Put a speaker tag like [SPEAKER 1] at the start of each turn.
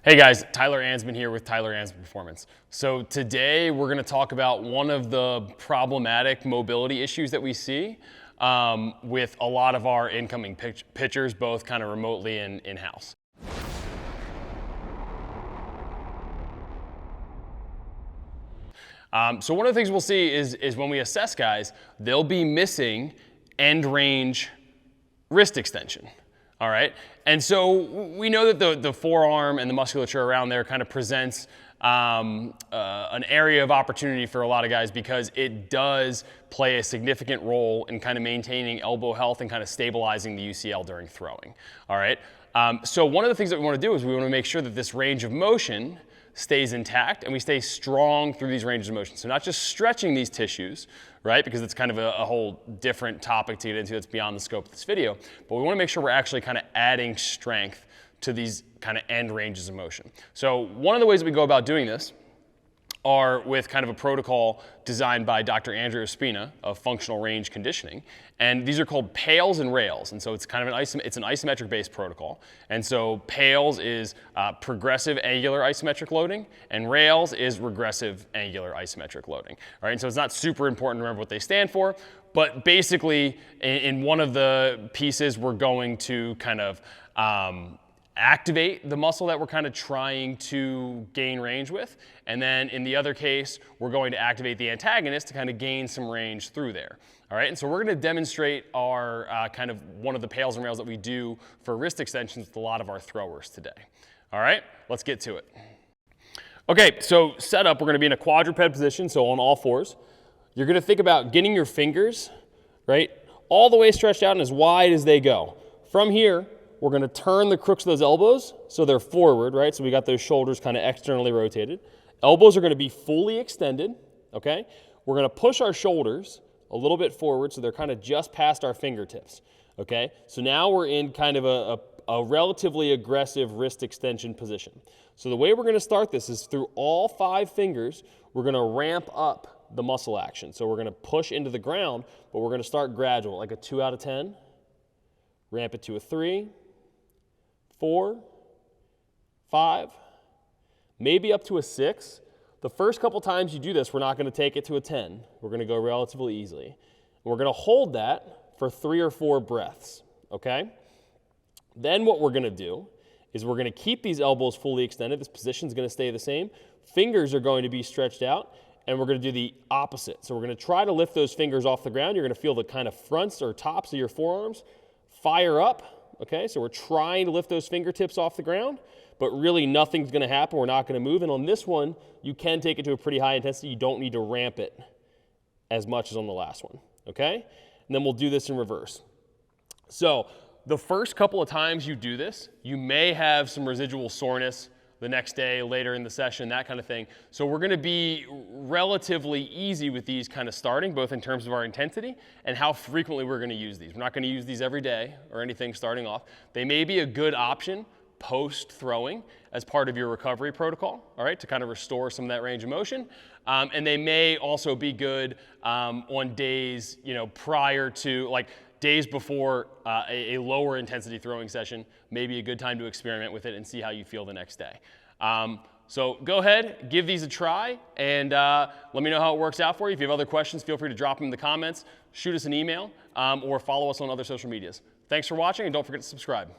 [SPEAKER 1] Hey guys, Tyler Ansman here with Tyler Ansman Performance. So today we're going to talk about one of the problematic mobility issues that we see with a lot of our incoming pitchers, both kind of remotely and in-house. So one of the things we'll see is when we assess guys, they'll be missing end range wrist extension. All right, and so we know that the forearm and the musculature around there kind of presents an area of opportunity for a lot of guys because it does play a significant role in kind of maintaining elbow health and kind of stabilizing the UCL during throwing. All right, so one of the things that we want to do is we want to make sure that this range of motion stays intact and we stay strong through these ranges of motion. So not just stretching these tissues, right? Because it's kind of a whole different topic to get into that's beyond the scope of this video. But we want to make sure we're actually kind of adding strength to these kind of end ranges of motion. So one of the ways that we go about doing this are with kind of a protocol designed by Dr. Andrew Espina of functional range conditioning. And these are called PALS and rails. And so it's kind of an isometric based protocol. And so PALS is progressive angular isometric loading and rails is regressive angular isometric loading. All right, and so it's not super important to remember what they stand for, but basically in one of the pieces we're going to kind of activate the muscle that we're kind of trying to gain range with. And then in the other case, we're going to activate the antagonist to kind of gain some range through there. All right, and so we're going to demonstrate our kind of one of the PALS and rails that we do for wrist extensions with a lot of our throwers today. All right, let's get to it. Okay, so setup, we're going to be in a quadruped position, so on all fours. You're going to think about getting your fingers, right, all the way stretched out and as wide as they go. From here, we're going to turn the crooks of those elbows so they're forward, right? So we got those shoulders kind of externally rotated. Elbows are going to be fully extended, okay? We're going to push our shoulders a little bit forward so they're kind of just past our fingertips, okay? So now we're in kind of a relatively aggressive wrist extension position. So the way we're going to start this is through all 5 fingers, we're going to ramp up the muscle action. So we're going to push into the ground, but we're going to start gradual, like a 2 out of 10, ramp it to a 3, 4, 5, maybe up to a 6. The first couple times you do this, we're not going to take it to a 10. We're going to go relatively easily. And we're going to hold that for 3 or 4 breaths, okay? Then what we're going to do is we're going to keep these elbows fully extended. This position is going to stay the same. Fingers are going to be stretched out, and we're going to do the opposite. So we're going to try to lift those fingers off the ground. You're going to feel the kind of fronts or tops of your forearms fire up. Okay, so we're trying to lift those fingertips off the ground, but really nothing's going to happen. We're not going to move. And on this one, you can take it to a pretty high intensity. You don't need to ramp it as much as on the last one. Okay, and then we'll do this in reverse. So the first couple of times you do this, you may have some residual soreness the next day, later in the session, that kind of thing. So we're going to be relatively easy with these kind of starting, both in terms of our intensity and how frequently we're going to use these. We're not going to use these every day or anything starting off. They may be a good option post-throwing as part of your recovery protocol, all right, to kind of restore some of that range of motion. And they may also be good on days, prior to, like, days before a lower intensity throwing session, may be a good time to experiment with it and see how you feel the next day. So go ahead, give these a try, and let me know how it works out for you. If you have other questions, feel free to drop them in the comments, shoot us an email, or follow us on other social medias. Thanks for watching, and don't forget to subscribe.